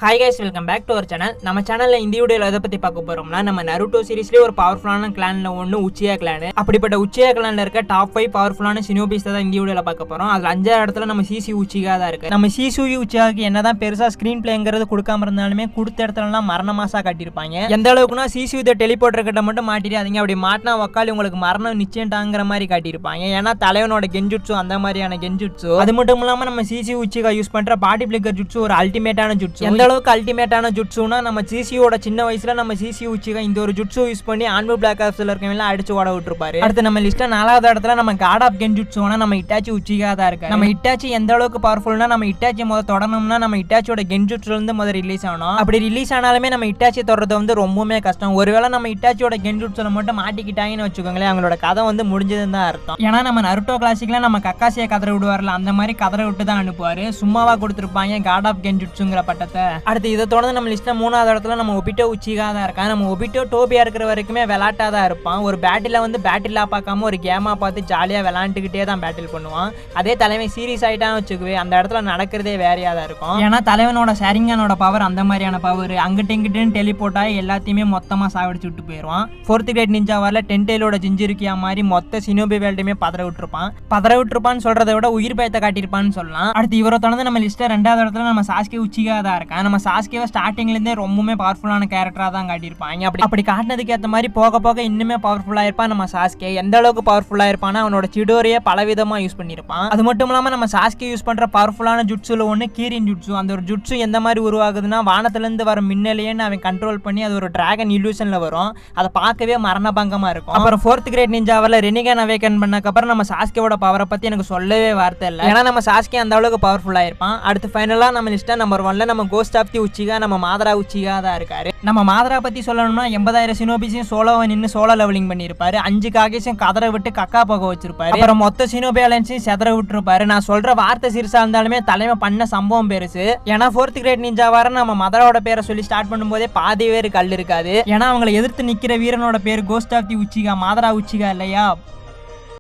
Hi guys, welcome back to our channel. நம்ம சேனலில் இந்த வீடியோவில் எதை பற்றி பார்க்க போகிறோம்னா, நம்ம நருட்டோ சீரிஸ்லேயே ஒரு பவர்ஃபுல்லான கிளானில் ஒன்று உச்சியா கிளான். அப்படிப்பட்ட உச்சியா கிளானில் இருக்க டாப் 5 பவர்ஃபுல்லான ஷினோபிஸ் தான் இந்த வீடியோவில் பார்க்க போகிறோம். அதில் 5ஆவது இடத்துல நம்ம சிசி உச்சிகா தான் இருக்குது. நம்ம சிசி உச்சிகாவுக்கு என்ன தான் பெருசாக ஸ்க்ரீன் பிளேங்கிறது கொடுக்காம இருந்தாலுமே கொடுத்த இடத்துலலாம் மரணமாசா காட்டியிருப்பாங்க. எந்த அளவுக்குனா சிசி வித டெலிபோர்ட்டர் கிட்ட மட்டும் மாட்டிடாதீங்க, அப்படி மாட்டினா வக்காலி உங்களுக்கு மரணம் நிச்சயம்டாங்கிற மாதிரி காட்டியிருப்பாங்க. ஏன்னா தலைவனோட கெஞ்சுட்ஸு அந்த மாதிரியான கெஞ்சுட்ஸு. அது மட்டும் இல்லாமல் நம்ம சிசி உச்சிகா யூஸ் பண்ணுற பாடி பிளிக்கர் ஜுட்ஸு ஒரு அல்டிமேட்டான ஜுட்ஸு. எந்த அளவுக்கு அல்டிமேட்டான ஜுட்ஸுனா, நம்ம சிசியோட சின்ன வயசுல நம்ம சிசி உச்சிகா இந்த ஒரு ஜுட்ஸு யூஸ் பண்ணி ஆன்மு பிளாக் ஆப்ஸ்ல இருக்கவங்க அடிச்சு ஓட விட்டுருப்பாரு. அடுத்து நம்ம லிஸ்ட்ல 4வது இடத்துல நம்ம காட் ஆஃப் கென்ஜுட்ஸுனா நம்ம இட்டாச்சி உச்சிகா தான் இருக்கு. நம்ம இட்டாச்சி எந்த அளவுக்கு பவர்ஃபுல்னா, நம்ம இட்டாச்சி முதல்ல தொடரணும்னா நம்ம இட்டாச்சியோட கென்ஜுட்ஸ்ல இருந்து முதல்ல ரிலீஸ் ஆகணும். அப்படி ரிலீஸ் ஆனாலுமே நம்ம இட்டாச்சி தொடர்றது வந்து ரொம்பவுமே கஷ்டம். ஒருவேளை நம்ம இட்டாச்சியோட கென்ஜுட்ஸ்ல மட்டும் மாட்டிக்கிட்டாங்கன்னு வச்சுக்கோங்களேன், அவங்களோட கதை வந்து முடிஞ்சதுன்னு தான் அர்த்தம். ஏன்னா நம்ம நருட்டோ கிளாசிக்ல நம்ம கக்காசியை கதற விடுவார்ல, அந்த மாதிரி கதற விட்டு தான் அனுப்புவாரு. சும்மாவா கொடுத்துருப்பாங்க காட் ஆஃப் கென்ஜுட்ஸுங்கிற பட்டத்தை. அடுத்து இதை தொடர்ந்து நம்ம லிஸ்ட்ல 3வது இடத்துல நம்ம ஒபிட்டோ உச்சிகா தான் இருக்கான். நம்ம ஒபிட்டோ டோபியா இருக்கிற வரைக்குமே விளையாட்டா தான் இருப்பான். ஒரு பேட்டில் வந்து பேட்டிலா பார்க்காம ஒரு கேமா பார்த்து ஜாலியா விளையாண்டுக்கிட்டே தான் பேட்டில் பண்ணுவான். அதே தலைமை சீரியஸ் ஆயிட்டான்னு வச்சுக்குவே, அந்த இடத்துல நடக்கிறதே வேறையா தான் இருக்கும். ஏன்னா தலைவனோட ஷேரிங்கானோட பவர் அந்த மாதிரியான பவர். அங்கிட்டு இங்கிட்டுன்னு டெலிபோர்ட் ஆகி எல்லாத்தையுமே மொத்தமா சாவடிச்சு விட்டு போயிடுவான். 4th கிரேட் நிஞ்சா வரல டென்டேலோட ஜிஞ்சிருக்கியா மாதிரி மொத்த சினோபி வேல்டுமே பதற விட்டுருப்பான்னு சொல்றதை விட உயிர் பயத்தை காட்டியிருப்பான்னு சொல்லலாம். அடுத்து இவரை தொடர்ந்து நம்ம லிஸ்ட்ல 2வது இடத்துல நம்ம சாஸ்கே உச்சிகா தான் இருக்கான். நம்ம சாஸ்கேவை ஸ்டார்டிங்ல இருந்தே ரொம்பவுமே பவர்ஃபுல்லான கேரக்டரா தான் காட்டியிருப்பாங்க. அப்படி காட்டினதுக்கு ஏற்ற மாதிரி போக போக இன்னுமே பவர்ஃபுல்லா இருப்பான் நம்ம சாஸ்கே. எந்த அளவுக்கு பவர்ஃபுல்லா இருப்பான்னா, அவனோட சிடோரியை பலவிதமா யூஸ் பண்ணியிருப்பான். அது மட்டும் இல்லாம நம்ம சாஸ்கே யூஸ் பண்ற பவர்ஃபுல்லான ஜுட்ஸுல ஒன்று கீரின் ஜுட்ஸு. அந்த ஒரு ஜுட்ஸு எந்த மாதிரி உருவாகுதுன்னா, வானத்துல இருந்து வர மின்னலையேன்னு அவன் கண்ட்ரோல் பண்ணி அது ஒரு டிராகன் இல்யூஷன்ல வரும். அதை பார்க்கவே மரணபங்கமா இருக்கும். அப்புறம் 4th கிரேட் நிஞ்சாவில் ரெனிகன் அவேக்கன் பண்ணக்கப்புறம் நம்ம சாஸ்கேவோட பவரை பத்தி எனக்கு சொல்லவே வார்த்தை இல்லை. ஏன்னா நம்ம சாஸ்கே அந்த அளவுக்கு பவர்ஃபுல்லா இருப்பான். அடுத்து ஃபைனலா நம்ம லிஸ்ட்ல நம்பர் 1ல நம்ம கோஸ்ட் ஆஃப் தி உச்சிகா நம்ம மாதரா உச்சிகா தான் இருக்காரு. நம்ம மாதரா பத்தி சொல்லணும்னா 80,000 சினோபிஸையும் சோலோவை நின்று சோலோ லெவலிங் பண்ணியிருப்பாரு. 5 காகேஸையும் கதற விட்டு கக்கா போக வச்சிருப்பாரு. அப்புறம் மொத்த சினோபி அலைன்ஸையும் செதற விட்டுருப்பாரு. நான் சொல்ற வார்த்தை சிறுசா இருந்தாலுமே தலைமை பண்ண சம்பவம் பெருசு. ஏன்னா 4th கிரேட் நிஞ்சா வர நம்ம மதரோட பேரை சொல்லி ஸ்டார்ட் பண்ணும்போதே பாதி பேர் கல் இருக்காது. ஏன்னா அவங்களை எதிர்த்து நிக்கிற வீரனோட பேர் ghost of the Uchiha, Madara Uchiha இல்லையா.